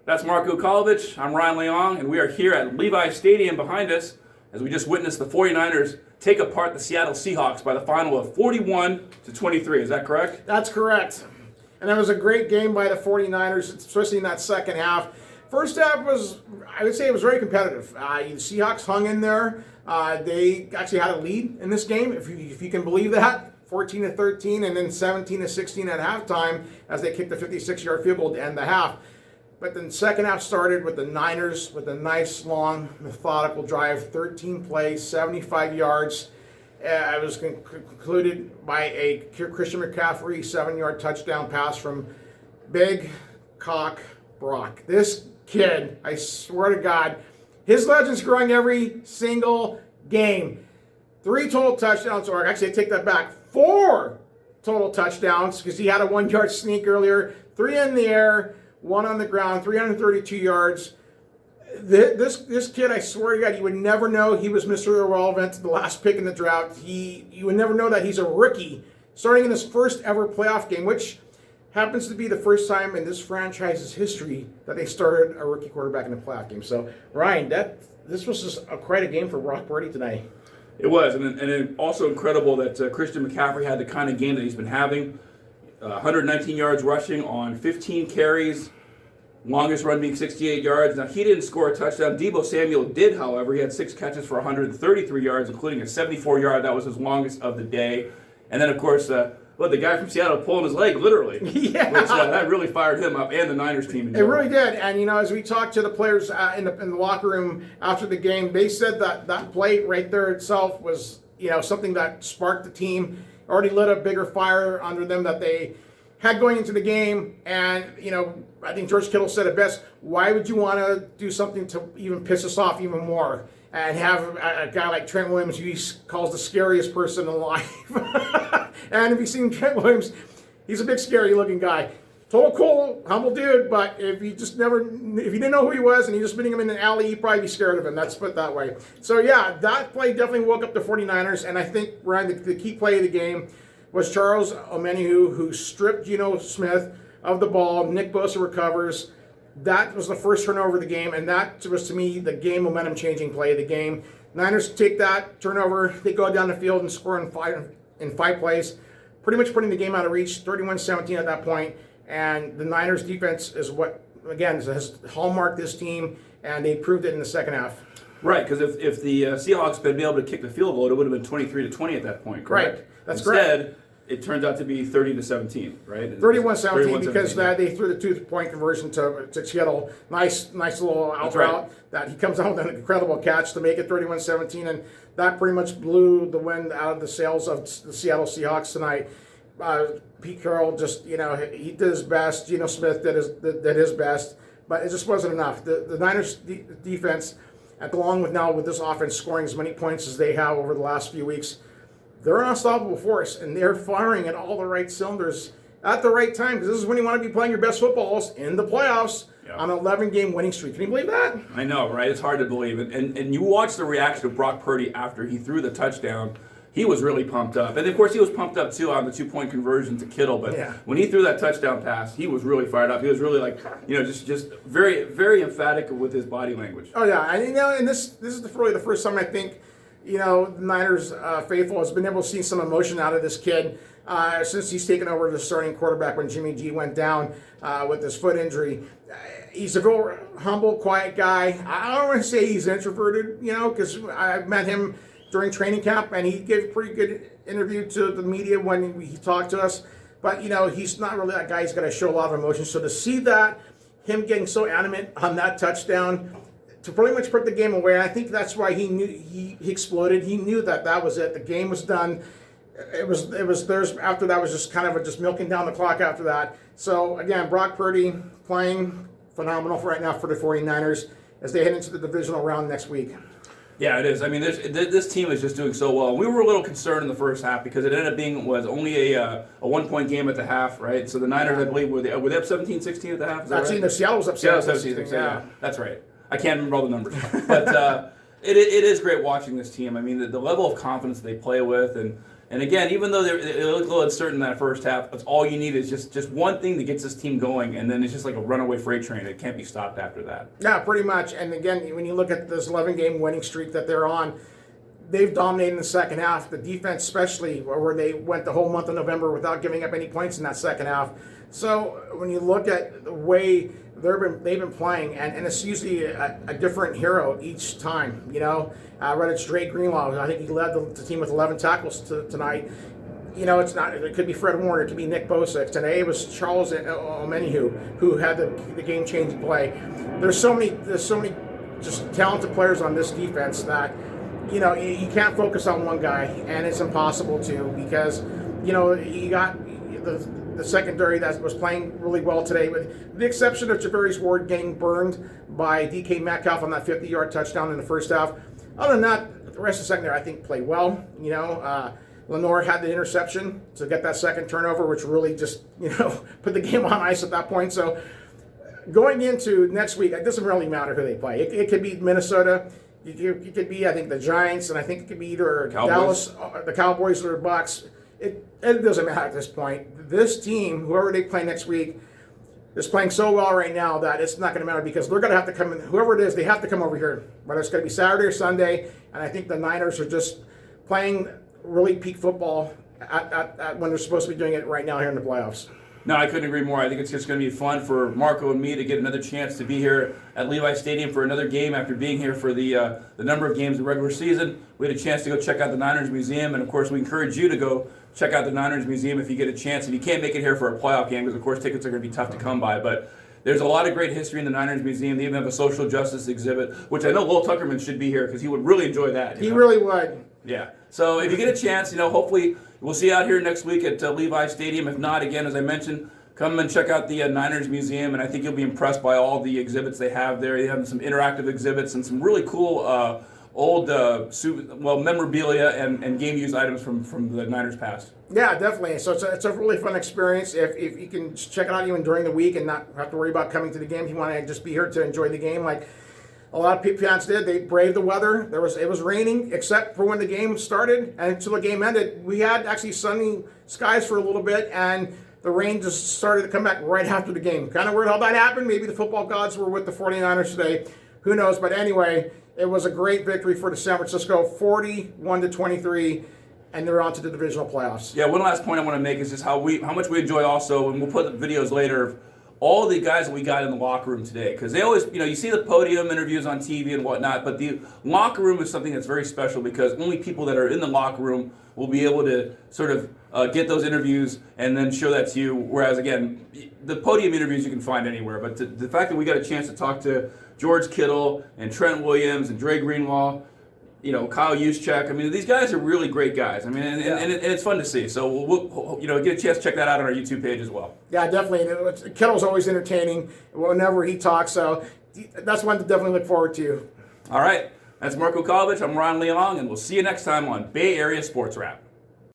That's Marko Ukalovic. I'm Ryan Leong, and we are here at Levi Stadium behind us as we just witnessed the 49ers take apart the Seattle Seahawks by the final of 41-23. Is that correct? That's correct. And that was a great game by the 49ers, especially in that second half. First half was, I would say, it was very competitive. The Seahawks hung in there. They actually had a lead in this game, if you can believe that. 14-13 and then 17-16 at halftime as they kicked the 56-yard field goal to end the half. But then the second half started with the Niners with a nice, long, methodical drive, 13 plays, 75 yards. It was concluded by a Christian McCaffrey 7-yard touchdown pass from Big Cock Brock. This kid, I swear to God, his legend's growing every single game. 3 total touchdowns, or actually I take that back, 4 total touchdowns because he had a 1-yard sneak earlier, 3 in the air, 1 on the ground, 332 yards. This kid, I swear to God, you would never know he was Mr. Irrelevant, the last pick in the draft. You would never know that he's a rookie starting in his first ever playoff game, which happens to be the first time in this franchise's history that they started a rookie quarterback in a playoff game. So, Ryan, this was just quite a game for Brock Purdy tonight. It was, and also incredible that Christian McCaffrey had the kind of game that he's been having. 119 yards rushing on 15 carries, longest run being 68 yards. Now, he didn't score a touchdown. Deebo Samuel did, however. He had 6 catches for 133 yards, including a 74-yard. That was his longest of the day. And then, of course, the guy from Seattle pulling his leg, literally. Yeah. Which, that really fired him up and the Niners team in general. It really did. And, as we talked to the players in the locker room after the game, they said that play right there itself was, something that sparked the team, already lit a bigger fire under them that they had going into the game. And, I think George Kittle said it best, why would you want to do something to even piss us off even more? And have a guy like Trent Williams, who he calls the scariest person alive. And if you've seen Trent Williams, he's a big, scary-looking guy. Total cool, humble dude, but if you didn't know who he was and you just meeting him in an alley, you'd probably be scared of him. That's put that way. So, yeah, that play definitely woke up the 49ers, and I think, Ryan, the key play of the game was Charles Omenihu, who stripped Geno Smith of the ball. Nick Bosa recovers. That was the first turnover of the game, and that was, to me, the game momentum-changing play of the game. Niners take that turnover. They go down the field and score in 5 plays, pretty much putting the game out of reach, 31-17 at that point. And the Niners' defense is what, again, has hallmarked this team, and they proved it in the second half. Right, because if the Seahawks had been able to kick the field goal, it would have been 23-20 at that point, correct? Right, that's Instead, correct. It turns out to be 30-17, right? 31-17 because they threw the 2-point conversion to Seattle. Nice little out route that he comes out with an incredible catch to make it 31-17, and that pretty much blew the wind out of the sails of the Seattle Seahawks tonight. Pete Carroll just, he did his best. Geno Smith did his best, but it just wasn't enough. The Niners defense, along with this offense scoring as many points as they have over the last few weeks, they're an unstoppable force, and they're firing at all the right cylinders at the right time, because this is when you want to be playing your best footballs in the playoffs on an 11-game winning streak. Can you believe that? I know, right? It's hard to believe it. And you watch the reaction of Brock Purdy after he threw the touchdown. He was really pumped up. And, of course, he was pumped up, too, on the 2-point conversion to Kittle. But when he threw that touchdown pass, he was really fired up. He was really, just very, very emphatic with his body language. Oh, yeah. And this is really the first time I think, the Niners faithful has been able to see some emotion out of this kid since he's taken over the starting quarterback when Jimmy G went down with his foot injury. He's a real humble, quiet guy. I don't want to say he's introverted, because I met him during training camp, and he gave a pretty good interview to the media when he talked to us. But, he's not really that guy. He's got to show a lot of emotion. So to see that, him getting so animate on that touchdown, to pretty much put the game away, and I think that's why he knew he exploded. He knew that was it. The game was done. It was theirs. After that was just kind of just milking down the clock after that. So again, Brock Purdy playing phenomenal right now for the 49ers as they head into the divisional round next week. Yeah, it is. I mean, this team is just doing so well. We were a little concerned in the first half because it ended up being only a 1-point game at the half, right? So the Niners, I believe, were they up 17-16 at the half? Is that Actually, right? No, Seattle was up 17-16. Yeah, that's right. I can't remember all the numbers, but it is great watching this team. I mean, the level of confidence they play with, and And again, even though they look a little uncertain in that first half, that's all you need is just one thing that gets this team going, and then it's just like a runaway freight train. It can't be stopped after that. Yeah, pretty much. And again, when you look at this 11-game winning streak that they're on, they've dominated in the second half. The defense, especially, where they went the whole month of November without giving up any points in that second half. So when you look at the way they've been playing, and it's usually a different hero each time. I read it's Drake Greenlaw. I think he led the team with 11 tackles tonight. It's not. It could be Fred Warner. It could be Nick Bosa. Today it was Charles Omenihu who had the game-changing play. There's so many just talented players on this defense that you can't focus on one guy, and it's impossible to, because you got the secondary that was playing really well today, with the exception of Javarius Ward getting burned by DK Metcalf on that 50-yard touchdown in the first half. Other than that, the rest of the secondary, I think, played well. Lenore had the interception to get that second turnover, which really just put the game on ice at that point. So going into next week, it doesn't really matter who they play. It could be Minnesota. It could be, I think, the Giants, and I think it could be either Dallas, the Cowboys, or the Bucs. It doesn't matter at this point. This team, whoever they play next week, is playing so well right now that it's not going to matter, because they're going to have to come in. Whoever it is, they have to come over here, whether it's going to be Saturday or Sunday. And I think the Niners are just playing really peak football at when they're supposed to be doing it right now here in the playoffs. No, I couldn't agree more. I think it's just going to be fun for Marko and me to get another chance to be here at Levi Stadium for another game after being here for the number of games in the regular season. We had a chance to go check out the Niners Museum, and of course we encourage you to go check out the Niners Museum if you get a chance. If you can't make it here for a playoff game, because of course tickets are going to be tough to come by, but there's a lot of great history in the Niners Museum. They even have a social justice exhibit, which I know Lowell Tuckerman should be here because he would really enjoy that. He really would. Yeah. So if you get a chance, hopefully we'll see you out here next week at Levi Stadium. If not, again, as I mentioned, come and check out the Niners Museum, and I think you'll be impressed by all the exhibits they have there. They have some interactive exhibits and some really cool old memorabilia and game-used items from the Niners past. Yeah, definitely. So it's a really fun experience. If you can check it out even during the week and not have to worry about coming to the game, if you want to just be here to enjoy the game like a lot of fans did. They braved the weather. It was raining, except for when the game started and until the game ended. We had actually sunny skies for a little bit, and the rain just started to come back right after the game. Kind of weird how that happened. Maybe the football gods were with the 49ers today. Who knows? But anyway, it was a great victory for the San Francisco, 41-23, and they're on to the divisional playoffs. Yeah, one last point I want to make is just how much we enjoy also, and we'll put the videos later, of all the guys that we got in the locker room today. Because they always, you see the podium interviews on TV and whatnot, but the locker room is something that's very special, because only people that are in the locker room will be able to sort of get those interviews and then show that to you. Whereas, again, the podium interviews you can find anywhere. But the fact that we got a chance to talk to George Kittle and Trent Williams and Dre Greenlaw, Kyle Juszczyk. I mean, these guys are really great guys. I mean, and it's fun to see. So we'll get a chance to check that out on our YouTube page as well. Yeah, definitely. Kittle's always entertaining whenever he talks. So that's one to definitely look forward to. All right. That's Marko Ukalovic. I'm Ron Leong, and we'll see you next time on Bay Area Sports Wrap.